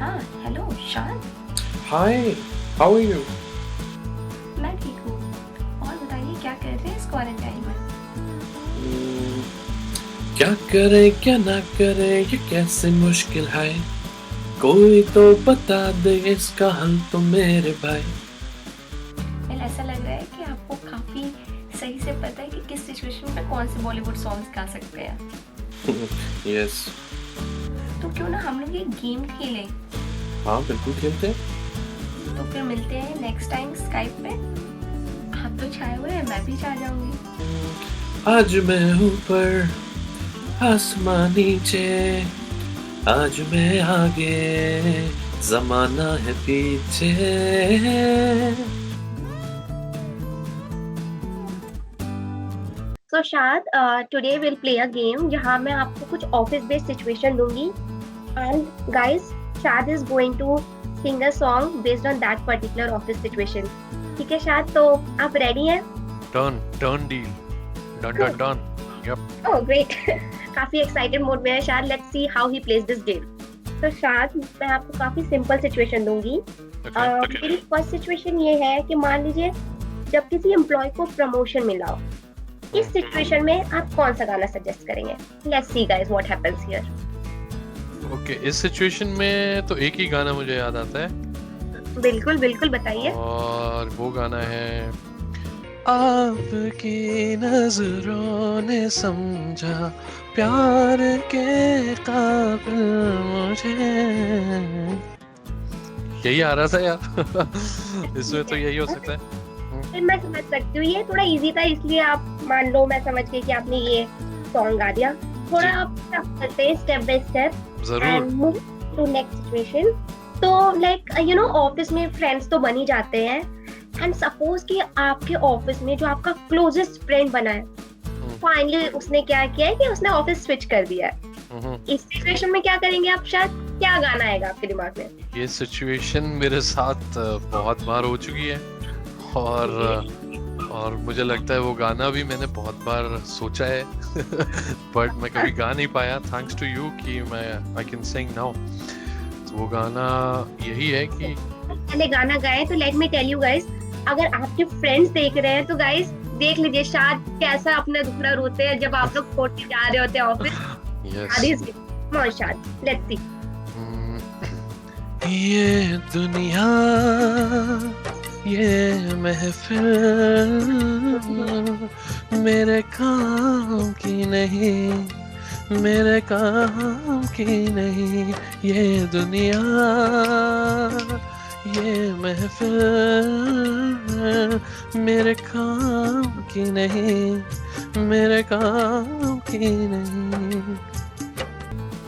हाँ, हेलो शान। Hi, how are you? मैं ठीक हूँ। और बताइए क्या कर रहे हैं इस क्वारंटाइन में? Hmm, क्या करे क्या ना करे ये कैसे मुश्किल है, कोई तो बता दे इसका हल तो मेरे भाई। वेल ऐसा लग रहा है कि आपको काफ़ी सही से पता है कि किस सिचुएशन में कौन से बॉलीवुड सॉन्ग्स गा सकते हैं। यस। तो क्यों ना हम लोग ये गेम खेलें? हाँ बिल्कुल खेलते हैं। तो फिर मिलते हैं नेक्स्ट टाइम स्काइप पे। आप तो छाए हुए हैं, मैं भी छा जाऊंगी। आज मैं ऊपर आसमां नीचे, आज मैं आगे जमाना है पीछे। So Shaad, today will play a game जहां मैं आपको कुछ ऑफिस बेस्ड सिचुएशन दूंगी and guys Shaad is going to sing a song based on that particular office situation. ठीक है शाद, तो आप रेडी हैं? Done deal. Done done. Yep. Oh great. काफी एक्साइटेड मूड में है शाद। Let's see how he plays this game. तो शाद, मैं आपको काफी सिंपल सिचुएशन दूंगी। Okay. मेरी फर्स्ट सिचुएशन ये है कि मान लीजिए जब किसी एम्प्लॉय को प्रमोशन मिला हो, इस सिचुएशन में आप कौन सा गाना सजेस्ट करेंगे? Let's see guys what happens here. Okay. इस सिचुएशन में तो एक ही गाना मुझे याद आता है बिल्कुल बिल्कुल बताइए। और वो गाना है आपकी नजरों ने समझा प्यार के काबिल मुझे। यही आ रहा था यार। इसमें तो यही हो सकता है। फिर मैं समझ सकती हूँ, ये थोड़ा इजी था इसलिए आप मान लो मैं समझ गई कि आपने ये सॉन्ग गा दिया। थोड़ा जी। आप करते हैं स्टेप बाय स्टेप जरूर। And move to next situation. तो लाइक यू नो ऑफिस में फ्रेंड्स तो बन ही जाते हैं एंड सपोज कि आपके ऑफिस में जो आपका क्लोजेस्ट फ्रेंड बना है, फाइनली उसने क्या किया है कि उसने ऑफिस स्विच कर दिया है। इस सिचुएशन में क्या करेंगे आप? शायद क्या गाना आएगा आपके दिमाग में? ये सिचुएशन मेरे साथ बहुत बार हो चुकी है और मुझे लगता है वो गाना भी मैंने बहुत बार सोचा है बट मैं कभी गा नहीं पाया। थैंक्स टू यू कि मैं आई कैन सिंग नाउ। तो वो गाना यही है कि पहले गाना गाए तो let me tell you guys, अगर आपके फ्रेंड्स देख रहे हैं तो गाइस देख लीजिए शाद कैसा अपना दुखड़ा रोते हैं जब आप लोग छोड़ के जा रहे होते हैं ऑफिस। यस कम ऑन शाद, लेट्स सी। ये दुनिया ये महफिल मेरे काम की नहीं, मेरे काम की नहीं। ये दुनिया ये महफिल मेरे काम की नहीं, मेरे काम की नहीं।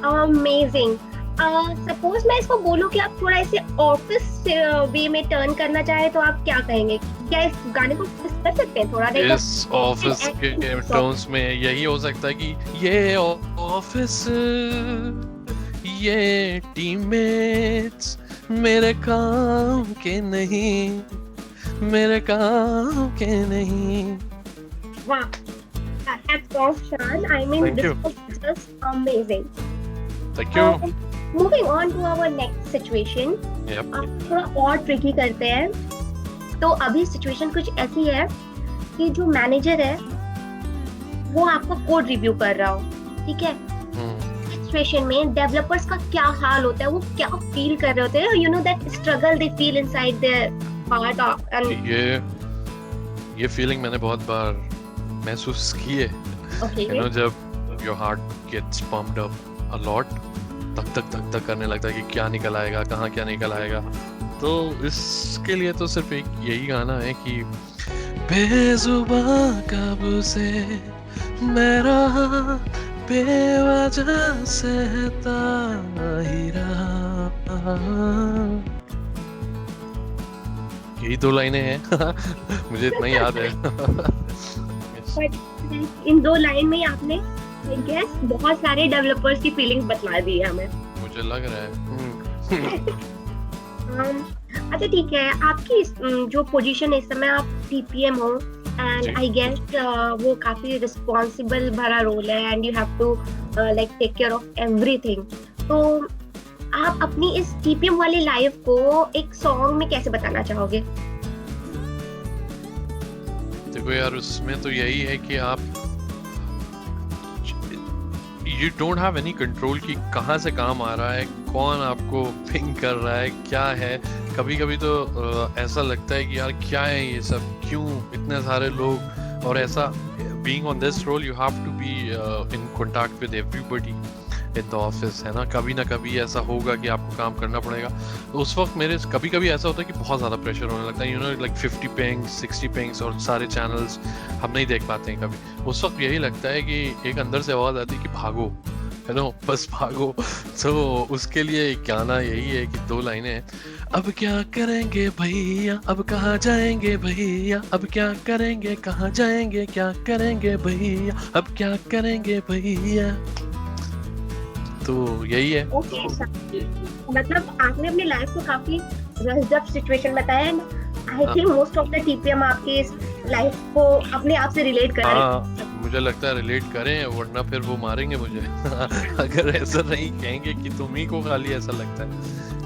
अमेजिंग। सपोज मैं इसको बोलूं कि आप थोड़ा इसे ऑफिस वे में टर्न करना चाहे तो आप क्या कहेंगे? क्या इस गाने को twist कर सकते हैं थोड़ा? इस ऑफिस के टर्म्स में यही हो सकता है कि ये ऑफिस ये टीममेट्स मेरे काम के नहीं, मेरे काम के नहीं। वाह, hats off Shan. I mean Thank this you. was just amazing. Thank you. Moving on to our next situation. Yep. आप थोड़ा और ट्रिकी करते हैं। तो अभी सिचुएशन कुछ ऐसी है कि जो मैनेजर है वो आपका कोड रिव्यू कर रहा हो, ठीक है? सिचुएशन में डेवलपर्स का क्या हाल होता है, वो क्या फील कर रहे होते हैं? You know that struggle they feel inside their heart and ये फीलिंग मैंने बहुत बार महसूस की है। ओके। You know, जब your heart gets pumped up a lot, धक धक करने लगता है कि क्या निकल आएगा, कहाँ क्या निकल आएगा। तो इसके लिए तो सिर्फ एक यही गाना है कि बेजुबां कब से मैं रहा, बेवजह सहता ही रहा। यही दो लाइनें हैं। मुझे इतना ही याद है। इन दो लाइन में ही आपने I guess बहुत सारे डेवलपर्स की फीलिंग्स बतला दी है हमें। मुझे लग रहा है। अच्छा ठीक है, आपकी जो पोजीशन है इस समय, आप टीपीएम हो एंड आई गेस वो काफी रिस्पॉन्सिबल भरा रोल है and you have to like take care of everything. तो आप अपनी इस टीपीएम वाली लाइफ को एक सॉन्ग में कैसे बताना चाहोगे? देखो यार, उसमें तो यही है कि आप you don't have any control कि कहाँ से काम आ रहा है, कौन आपको पिंग कर रहा है, क्या है। कभी कभी तो ऐसा लगता है कि यार क्या है ये सब, क्यों इतने सारे लोग, और ऐसा being on this role you have to be in contact with everybody in the office, है ना कभी ऐसा होगा कि आपको काम करना पड़ेगा। तो उस वक्त मेरे कभी कभी ऐसा होता है कि बहुत ज़्यादा प्रेशर होने लगता है, you know, like 50 pings 60 pings, और सारे चैनल्स हम नहीं देख पाते हैं कभी। उस वक्त यही लगता है कि एक अंदर से आवाज़ आती है कि भागो, है ना, बस भागो। तो उसके लिए गाना यही है कि 2 लाइनें हैं। अब क्या करेंगे भैया, अब कहाँ जाएंगे भैया, अब क्या करेंगे, कहाँ जाएंगे, क्या करेंगे भैया, अब क्या करेंगे भैया। तो यही है। ओके, मतलब आपने अपनी लाइफ को काफी रस्ड अप सिचुएशन बताया and I think most of the TPM आपकी इस लाइफ को अपने आप से रिलेट कर रहे हैं। हाँ, मुझे लगता है रिलेट करें, वरना फिर वो मारेंगे मुझे अगर ऐसा नहीं कहेंगे कि तुम ही को खाली ऐसा लगता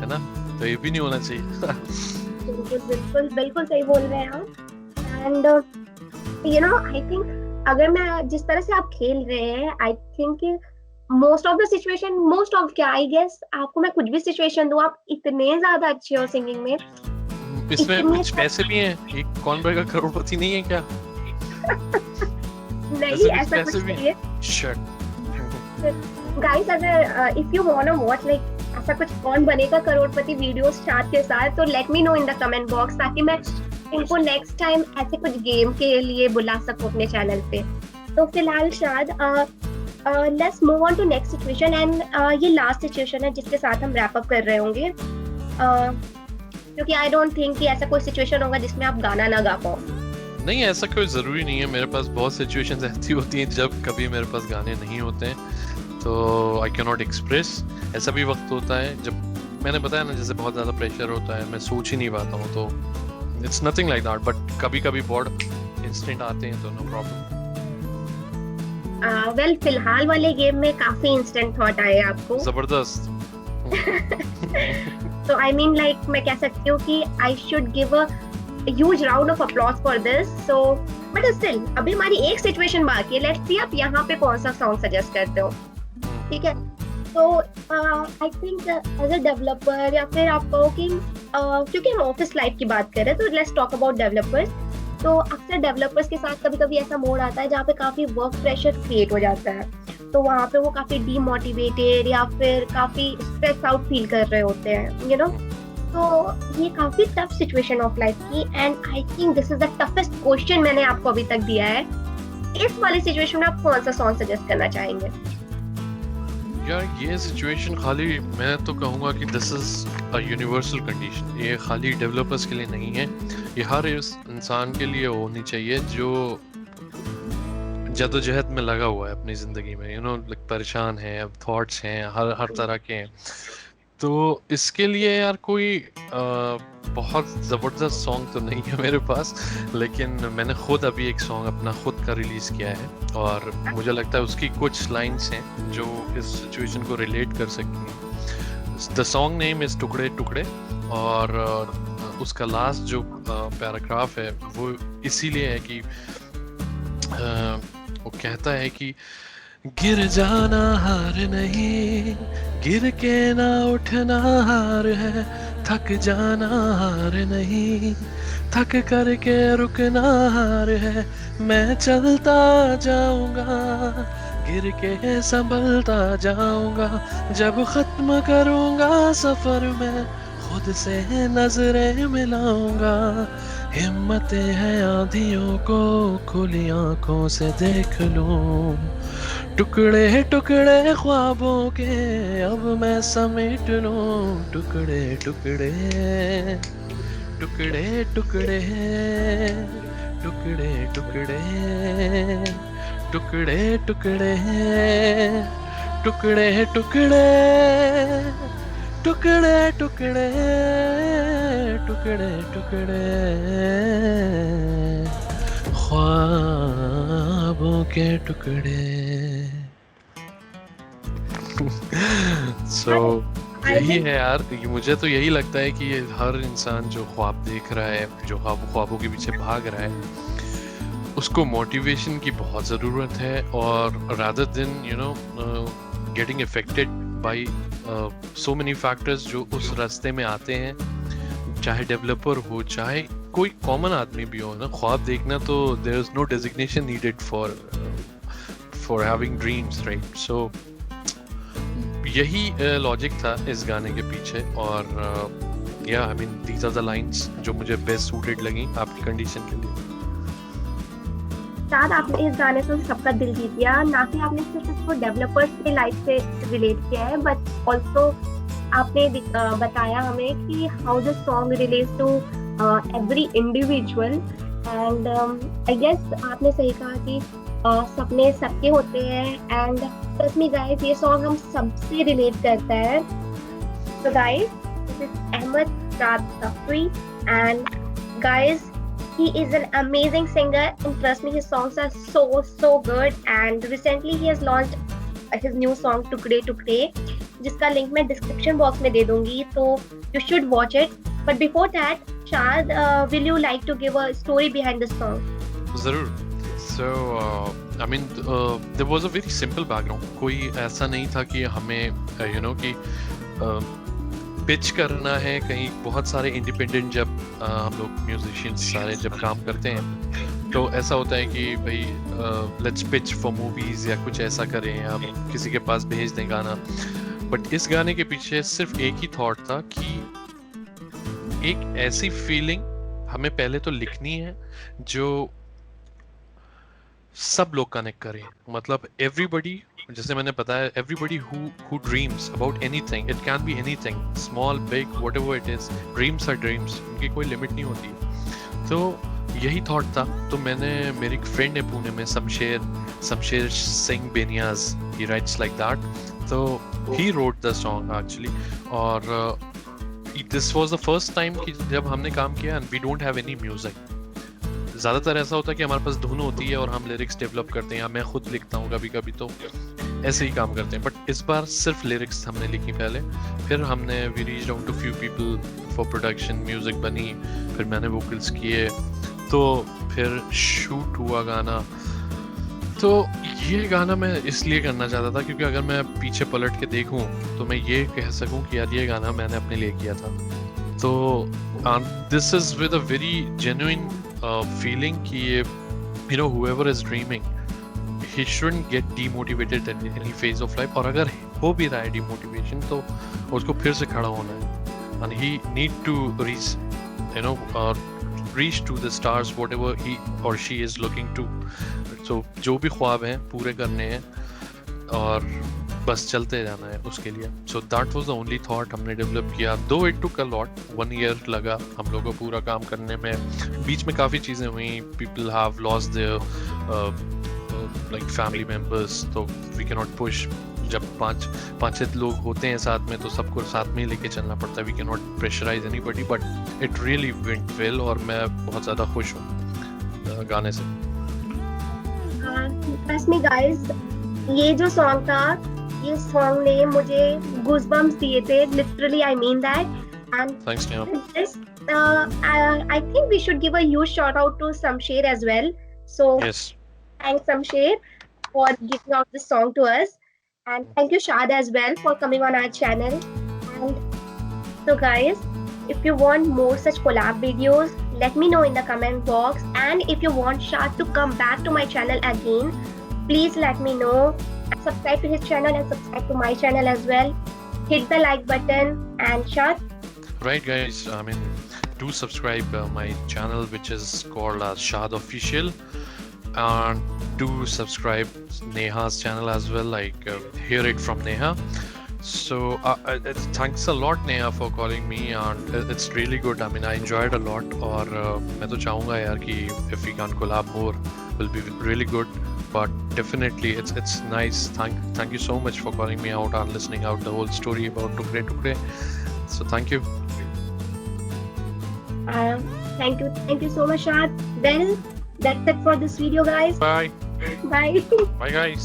है ना, तो ये भी नहीं होना चाहिए। बिल्कुल सही बोल रहे हैं आप। And you know I think अगर मैं जिस तरह से आप खेल रहे हैं, I think most of the situation, most of क्या, आई गेस आपको मैं कुछ भी सिचुएशन दूं, आप इतने ज्यादा अच्छे हो सिंगिंग में। इसमें कुछ पैसे भी हैं, एक कौन बनेगा करोड़पति नहीं है क्या? नहीं, ऐसा कुछ नहीं है। गाइस, अगर if you want to watch like ऐसा कुछ कौन बनेगा करोड़पति वीडियोस चार्ट के साथ, तो let me know in the comment box, ताकि मैं इनको नेक्स्ट टाइम ऐसे कुछ गेम के लिए बुला सकूं अपने चैनल पे। तो फिलहाल शायद let's move on to next situation and ये लास्ट सिचुएशन है जिसके साथ हम रैप अप कर रहे होंगे, क्योंकि आई डोंट थिंक कि ऐसा कोई सिचुएशन होगा जिसमें आप गाना ना गा पाओ। नहीं, ऐसा कोई ज़रूरी नहीं है। मेरे पास बहुत सिचुएशंस ऐसी होती हैं जब कभी मेरे पास गाने नहीं होते हैं, तो आई कैन नॉट एक्सप्रेस। ऐसा भी वक्त होता है जब मैंने बताया ना, जैसे बहुत ज़्यादा प्रेशर होता है, मैं सोच ही नहीं पाता हूँ, तो it's nothing like that. But कभी कभी बहुत इंस्टेंट आते हैं, तो नो प्रॉब्लम। वेल, फिलहाल वाले गेम में काफी इंस्टेंट थॉट आए आपको। जबरदस्त। तो आई मीन लाइक मैं कह सकती हूँ कि I should give a huge round of applause for this. So but still अभी हमारी एक सिचुएशन बाकी है। लेट्स सी आप यहाँ पे कौन सा सॉन्ग सजेस्ट करते हो, ठीक है? तो I think as a developer, या फिर आप कहो कि क्योंकि हम ऑफिस लाइफ की बात कर रहे हैं, तो लेट्स टॉक अबाउट डेवलपर्स। तो अक्सर डेवलपर्स के साथ कभी कभी ऐसा मोड आता है जहाँ पे काफी वर्क प्रेशर क्रिएट हो जाता है, तो वहाँ पे वो काफी डीमोटिवेटेड या फिर काफी स्ट्रेस आउट फील कर रहे होते हैं, यू नो। तो ये काफी टफ सिचुएशन ऑफ लाइफ की, and I think this is the toughest question मैंने आपको अभी तक दिया है। इस वाली सिचुएशन में आप कौन सा सॉन्ग सजेस्ट करना चाहेंगे? यार, ये सिचुएशन खाली मैं तो कहूँगा कि this is a universal condition. ये खाली डेवलपर्स के लिए नहीं है, ये हर इंसान के लिए होनी चाहिए जो जद्दोजहद में लगा हुआ है अपनी ज़िंदगी में, यू नो, लाइक परेशान है, अब थॉट्स हैं, हर तरह के हैं। तो इसके लिए यार कोई बहुत ज़बरदस्त सॉन्ग तो नहीं है मेरे पास, लेकिन मैंने खुद अभी एक सॉन्ग अपना खुद का रिलीज़ किया है, और मुझे लगता है उसकी कुछ लाइन्स हैं जो इस सिचुएशन को रिलेट कर सकती हैं। द सॉन्ग नेम इज़ टुकड़े टुकड़े, और उसका लास्ट जो पैराग्राफ है वो इसीलिए है कि वो कहता है कि गिर जाना हार नहीं, गिर के ना उठना हार है, थक जाना हार नहीं, थक करके रुकना हार है, मैं चलता जाऊंगा, गिर के संभलता जाऊंगा, जब खत्म करूंगा सफर में खुद से नजरें मिलाऊंगा, हिम्मतें हैं आंधियों को खुली आंखों से देख लूं, टुकड़े टुकड़े ख्वाबों के अब मैं समेट लूं, टुकड़े टुकड़े टुकड़े टुकड़े टुकड़े टुकड़े टुकड़े टुकड़े टुकड़े टुकड़े टुकड़े टुकड़े टुकड़े टुकड़े ख्वाबों के टुकड़े। So यही है यार, ये मुझे तो यही लगता है कि ये हर इंसान जो ख्वाब देख रहा है, जो ख्वाबों के पीछे भाग रहा है, उसको मोटिवेशन की बहुत ज़रूरत है। और rather than getting affected by so many factors जो उस रास्ते में आते हैं, चाहे डेवलपर हो, चाहे कोई कॉमन आदमी भी हो ना, ख्वाब देखना तो there is no designation needed for having dreams, right? So यही लॉजिक था इस गाने के पीछे। और या I mean these are the lines जो मुझे बेस्ट सूटेड लगी आपकी कंडीशन के लिए। शायद आपने इस गाने से सबका दिल जीत लिया, ना कि आपने सिर्फ इसको डेवलपर्स की लाइफ से रिलेट किया है, बट ऑल्सो आपने बताया हमें कि how the song relates to every individual. And I guess आपने सही कहा कि सपने सबके होते हैं, एंड ट्रस्ट मी गाइस, ये सॉन्ग हम सबसे रिलेट करता है। So guys, this is Ahmed Saad Safri, and guys, he is an amazing singer, and trust me, his songs are so good. And recently he has launched his new song Tukde Tukde, जिसका link मैं description box में दे दूंगी, तो you should watch it. But before that, Shad, will you like to give a story behind the song? ज़रूर। So I mean there was a very simple background। कोई ऐसा नहीं था कि हमें कि पिच करना है कहीं। बहुत सारे इंडिपेंडेंट जब हम लोग म्यूजिशियंस सारे जब काम करते हैं तो ऐसा होता है कि भाई लेट्स पिच फॉर मूवीज या कुछ ऐसा करें, या किसी के पास भेज दें गाना। बट इस गाने के पीछे सिर्फ एक ही थॉट था कि एक ऐसी फीलिंग हमें पहले तो लिखनी है जो सब लोग कनेक्ट करें। मतलब एवरीबडी, जैसे मैंने बताया, everybody who dreams about anything, it can be anything, small big whatever it is, dreams are dreams, उनकी कोई लिमिट नहीं होती। तो यही थॉट था। तो मैंने, मेरी एक फ्रेंड है पुणे में, शमशेर सिंह बेनियाज, ही राइट्स लाइक दैट, तो he wrote the song actually. और this was the first time कि जब हमने काम किया and we don't have any music. ज़्यादातर ऐसा होता है कि हमारे पास धुन होती है और हम लिरिक्स डेवलप करते हैं, या मैं खुद लिखता हूँ कभी कभी, तो ऐसे ही काम करते हैं। बट इस बार सिर्फ लिरिक्स हमने लिखी पहले, फिर हमने we reached out to few people for production, music बनी, फिर मैंने वोकल्स किए, तो फिर शूट हुआ गाना। तो ये गाना मैं इसलिए करना चाहता था क्योंकि अगर मैं पीछे पलट के देखूं तो मैं ये कह सकूं कि यार ये गाना मैंने अपने लिए किया था। तो this is with a very genuine feeling कि whoever is dreaming, he shouldn't get demotivated at any phase of life। और अगर हो भी रहा है demotivation तो उसको फिर से खड़ा होना है, and he need to reach to the stars whatever he or she is looking to। so जो भी ख्वाब हैं पूरे करने हैं और बस चलते जाना है उसके लिए। So that was the only thought हमने डेवलप किया। दो it took a lot, 1 year लगा हम लोगों को पूरा काम करने में। बीच में काफ़ी चीज़ें हुई, people have lost their like family members, तो वी कैन नॉट पुश। जब पाँच 6 लोग होते हैं साथ में तो सबको साथ में ही लेके चलना पड़ता है। We can not pressurise anybody, but it really went well और मैं बहुत ज़्यादा खुश हूँ गाने से। ट्रस्ट मी गाइस, ये जो सॉन्ग था, ये सॉन्ग ने मुझे गूज़बम्स दिए थे, literally I mean that. And thanks I think we should give a huge shout out to Samsher as well. So yes, thanks Samsher for giving out this song to us, and thank you Shad as well for coming on our channel. And so guys, if you want more such collab videos, let me know in the comment box, and if you want Shad to come back to my channel again, please let me know. Subscribe to his channel and subscribe to my channel as well. Hit the like button, and Shad. Right guys, I mean, do subscribe my channel which is called as Shad Official, and do subscribe Neha's channel as well, like hear it from Neha. So thanks a lot Neha for calling me, and it's really good. I mean, I enjoyed a lot, और मैं तो चाहूँगा यार कि if we can collab more, will be really good. But definitely it's nice. Thank you so much for calling me out and listening out the whole story about Tukde Tukde. So thank you. Thank you so much Shad. Well, that's it for this video guys. Bye. Bye. Bye guys.